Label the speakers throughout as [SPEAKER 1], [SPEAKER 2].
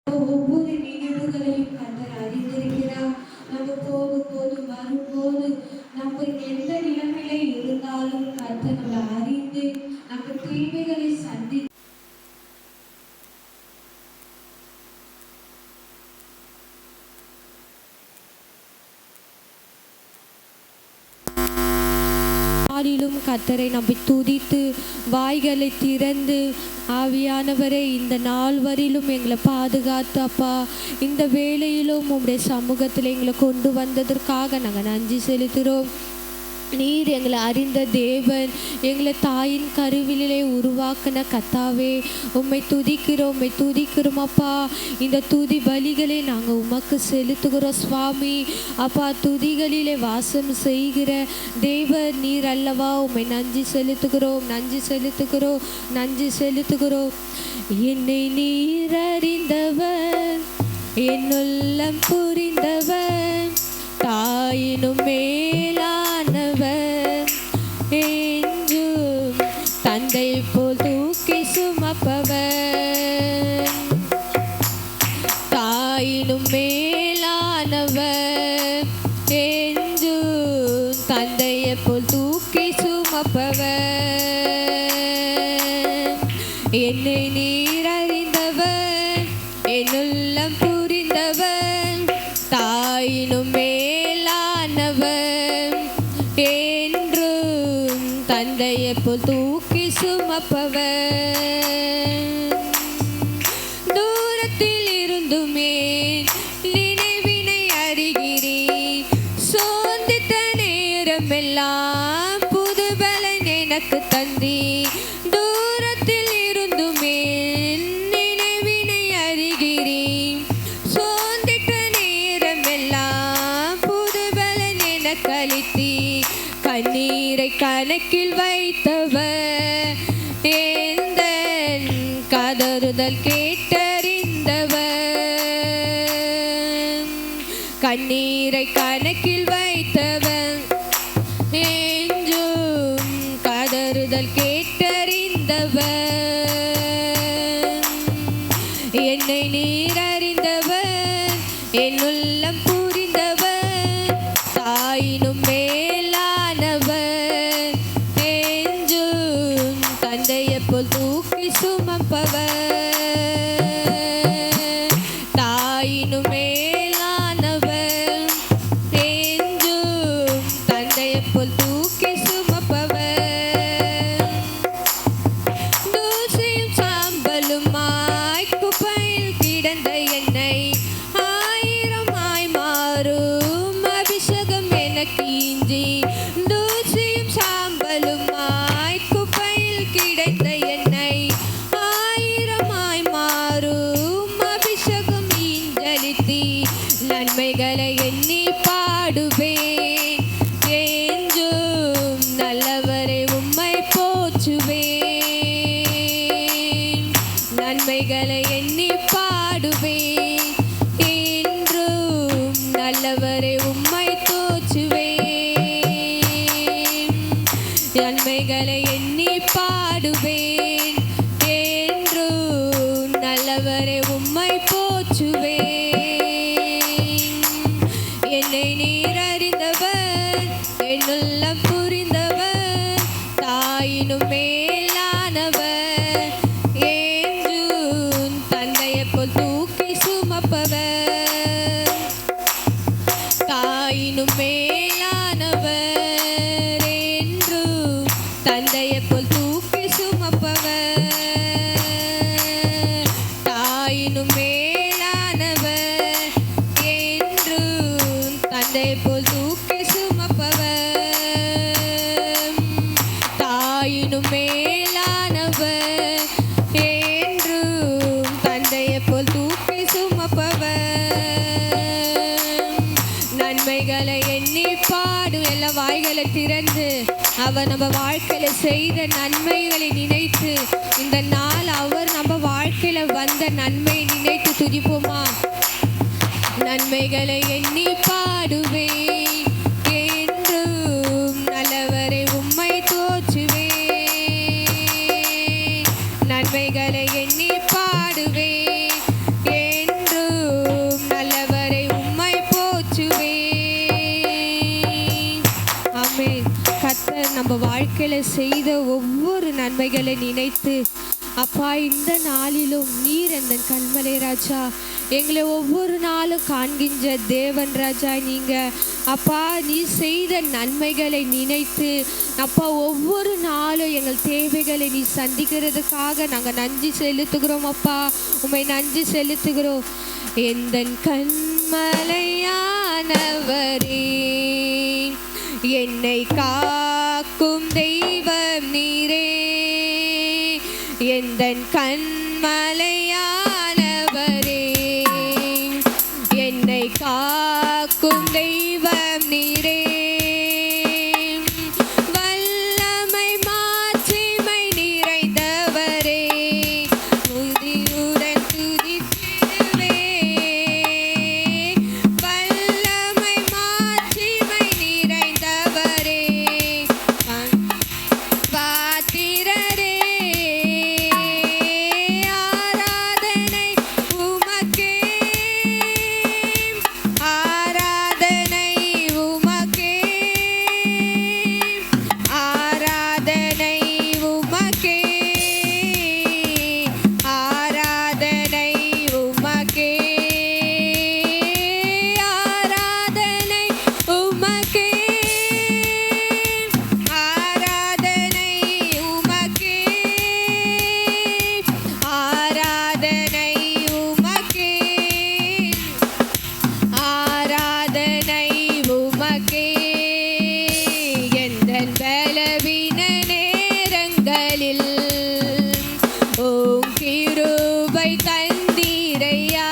[SPEAKER 1] ஒவ்வொரு நிகழ்வுகளையும் கர்த்தர் அறிந்திருக்கிறார். நம்ம போகும்போது வரும்போது நம்ம எந்த நிலைமையில இருந்தாலும் கர்த்தர் நம்மளை அறிந்து நம்ம தீமைகளை சந்தி நாளிலும் கர்த்தரை நம்பி துதித்து வாய்களை திறந்து ஆவியானவரே இந்த நாள் வரையிலும் எங்களை பாதுகாத்து அப்பா இந்த வேளையிலும் உங்களுடைய சமூகத்தில் எங்களை கொண்டு வந்ததற்காக நாங்கள் நன்றி செலுத்துகிறோம். நீர் எங்களை அறிந்த தேவன், எங்களை தாயின் கருவிலே உருவாக்கின கர்த்தாவே, உம்மை துதிக்கிறோம் அப்பா. இந்த துதி பலிகளை நாங்கள் உமக்கு செலுத்துகிறோம் சுவாமி. அப்பா, துதிகளிலே வாசம் செய்கிற தேவன் நீர் அல்லவா. உம்மை நன்றி செலுத்துகிறோம். என்னை நீர் அறிந்தவர், என்னுள்ளம் புரிந்தவர், தாயினும் மேலானவர், என்றும் தந்தை போல் தூக்கி சுமப்பவர், தாயினும் மேலானவர், என்றும் தந்தையை போல் தூக்கி சுமப்பவர். என்னை நீர் அறிந்தவர், என்னுள்ளம் புரிந்தவர், தாயினும் மேலானவர், என்றும் தந்தையை போல் தூக்கி சுமப்பவர். தூரத்தில் இருந்துமே நினைவினை அறிகிறேன், சோர்ந்திட்ட நேரமெல்லாம் புது பலன் எனக்கு தந்தி. தூரத்தில் இருந்துமே நினைவினை அறிகிறேன், சோர்ந்திட்ட நேரமெல்லாம் புது பலன் எனக்கு அளித்தி. கண்ணீரை கணக்கில் வைத்தவர், எந்த கதறுதல் கேட்டறிந்தவர். கண்ணீரை கணக்கில் வைத்தவர், என்றும் கதறுதல் கேட்டறிந்தவர். என்னை நீர் அறிந்தவர், என்னுள்ளம் புரிந்தவர், தாயினும் மேலானவர், என்றும் தந்தையை போல் தூக்கி சுமப்பவர். தாயினும் மேலானவர், என்றும் தந்தையை போல் தூக்கி சுமப்பவர். தூசியும் சாம்பலுமாய் குப்பையில் கிடந்த என்னை ஆயிரமாய் மாறும் அபிஷேகம் எனக்கு இன்றி. தூசியும் சாம்பலுமாய் குப்பையில் கிடைத்த என்னை ஆயிரமாய் மாறும் அபிஷேகம் இன்றளித்தி. நன்மைகளை எண்ணி பாடுவேன், என்றும் நல்லவரை உம்மை போற்றுவேன். நன்மைகளை எண்ணி பாடுவேன், என்றும் நல்லவரை உம்மை போற்றுவேன். நன்மைகளை எண்ணி பாடுவேன், என்றும் நல்லவரை உம்மை போற்றுவேன். என்னை நீர் அறிந்தவர், என்னுள்ளம் புரிந்தவர், தாயினும் மேலானவர், என்றும் தந்தையை போல் தூக்கி சுமப்பவர். தாயினும் மேலானவர், என்றும் தந்தையை போல் தூக்கி சுமப்பவர். தாயினும் மேலானவர், என்றும் தந்தையை போல் தூக்கி சுமப்பவர். தாயினும் மேலானவர், என்றும் தந்தையை போல் தூக்கி சுமப்பவர். நன்மைகளை எண்ணி பாடு. எல்லா வாய்களை திறந்து அவர் நம்ம வாழ்க்கையில செய்த நன்மைகளை நினைத்து, இந்த நாள் அவர் நம்ம வாழ்க்கையில வந்த நன்மையை நினைத்து துதிப்போமா? நன்மைகளை எண்ணி பாடுவேன், என்றும் நல்லவரை உம்மை தோற்றுவேன். நன்மைகளை எண்ணி பாடுவேன், என்றும் வாழ்க்கையில் செய்த ஒவ்வொரு நன்மைகளை நினைத்து அப்பா இந்த நாளிலும் நீர் எந்த கண்மலை ராஜா எங்களை ஒவ்வொரு நாளும் காண்கின்ற தேவன் ராஜா நீங்கள் அப்பா நீ செய்த நன்மைகளை நினைத்து அப்பா ஒவ்வொரு நாளும் எங்கள் தேவைகளை நீ சந்திக்கிறதுக்காக நாங்கள் நன்றி செலுத்துகிறோம் அப்பா. உம்மை நன்றி செலுத்துகிறோம். எந்த கண்மலையானவரே என்னை காக்கும் தெய்வம் நீரே. எந்த கண்மலையானவரே என்னை காக்கும் தெய்வம் நீரே. வல்லமை மாட்சிமை நிறைந்தவரே துதியுடன் துதித்திடுவே. வல்லமை மாட்சிமை நிறைந்தவரே பாத்திரரே ஆராதனை உமக்கே. ஆராதனை உமக்கே. ஆராதனை உமக்கே. ஆராதனை உமக்கே. ஆராதனை உமக்கே. ஆராதனை உமக்கே. ஆராதனை உமக்கே. ஆராதனை உமக்கே. எந்தன் பலவீன நேரங்களில் உம் கிருபை தந்தீரையா.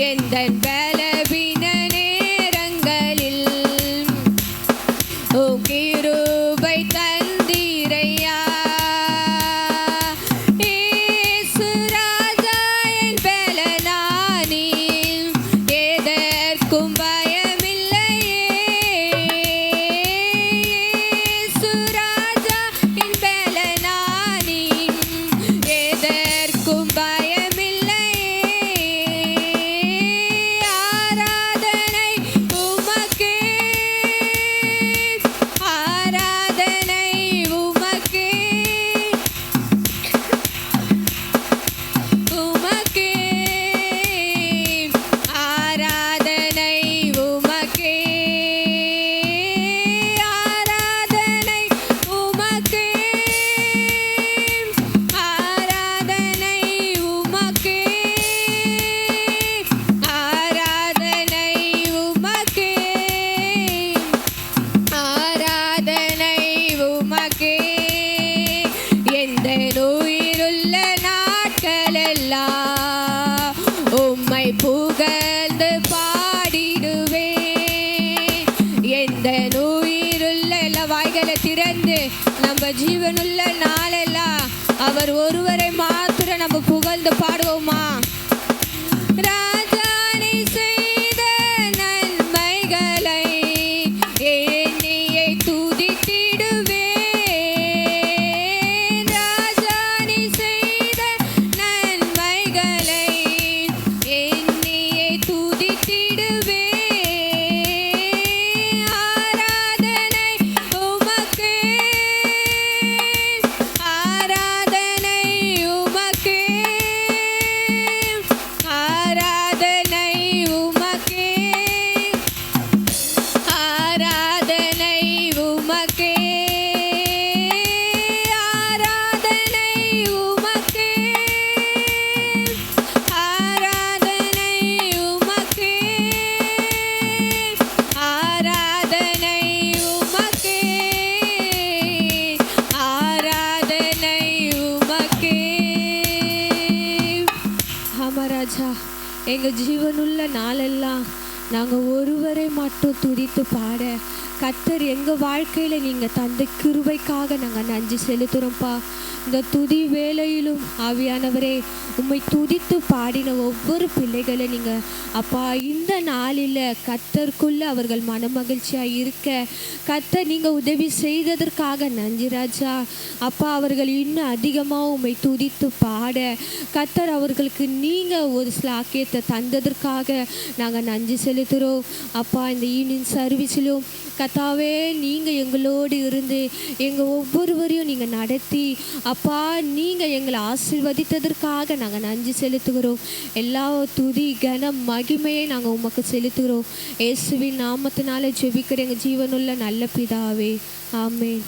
[SPEAKER 1] எந்தன் பலவீன நேரங்களில் உம் கிருபை தந்தீரையா. இயேசு ராஜா என் பலனானி எதற்கும் பயமில்லையே. இயேசு ராஜா என் பலனானி எதற்கும் பயமில்லையே. ஆராதனை உமக்கே. ஆராதனை உமக்கே. உமக்கே. ஆராதனை உமக்கே. ஆராதனை உமக்கே. ஆராதனை உமக்கே. ஆராதனை உமக்கே. ஆராதனை உமக்கே. எந்த உயிருள்ள நாட்களெல்லாம் உம்மை புகழ்ந்து பாடிடுவேன். எந்த உயிருள்ள எல்லா வாய்களை திறந்து நம்ம ஜீவனுள்ள நாளெல்லாம் அவர் ஒருவரை மாத்திரம் நம்ம புகழ்ந்து பாடுவோமா? ராஜானை செய்த நன்மைகளை எண்ணியை துதித்திடுவேன். ராஜானை செய்த நன்மைகளை எண்ணியை துதித்திடுவேன். ஆராதனை உமக்கே. ஆராதனை உமக்கே. ஆராதனை உமக்கே. ஆராதனை உமக்கே. ஆராதனை உமக்கே. ஆராதனை உமக்கே. ஆராதனை உமக்கே. ஆராதனை உமக்கே. ஆமா ராஜா, எங்கள் ஜீவனுள்ள நாளெல்லாம் நாங்கள் ஒருவரை மட்டும் துதித்து பாட கர்த்தர் எங்கள் வாழ்க்கையில் நீங்கள் தந்த கிருபைக்காக நாங்கள் நன்றி செலுத்துகிறோம்ப்பா. இந்த துதி வேளையிலும் ஆவியானவரே உம்மை துதித்து பாடின ஒவ்வொரு பிள்ளைகளை நீங்கள் அப்பா இந்த நாளில் கர்த்தருக்குள்ள அவர்கள் மனமகிழ்ச்சியாக இருக்க கர்த்தர் நீங்கள் உதவி செய்ததற்காக நன்றி ராஜா. அப்பா அவர்கள் இன்னும் அதிகமாக உம்மை துதித்து பாட கர்த்தர் அவர்களுக்கு நீங்கள் ஒரு ஸ்லாக்கியத்தை தந்ததற்காக நாங்கள் நன்றி செலுத்துகிறோம். அப்பா இந்த ஈவினிங் சர்வீஸிலும் கர்த்தாவே நீங்கள் எங்களோடு இருந்து எங்கள் ஒவ்வொருவரையும் நீங்கள் நடத்தி அப்பா நீங்கள் எங்களை ஆசீர்வதித்ததற்காக நாங்கள் நன்றி செலுத்துகிறோம். எல்லா துதி கனம் மகிமையை நாங்கள் உமக்கு செலுத்துகிறோம். இயேசுவின் நாமத்தினால ஜெபிக்கிற எங்கள் ஜீவனுள்ள நல்ல பிதாவே, ஆமென்.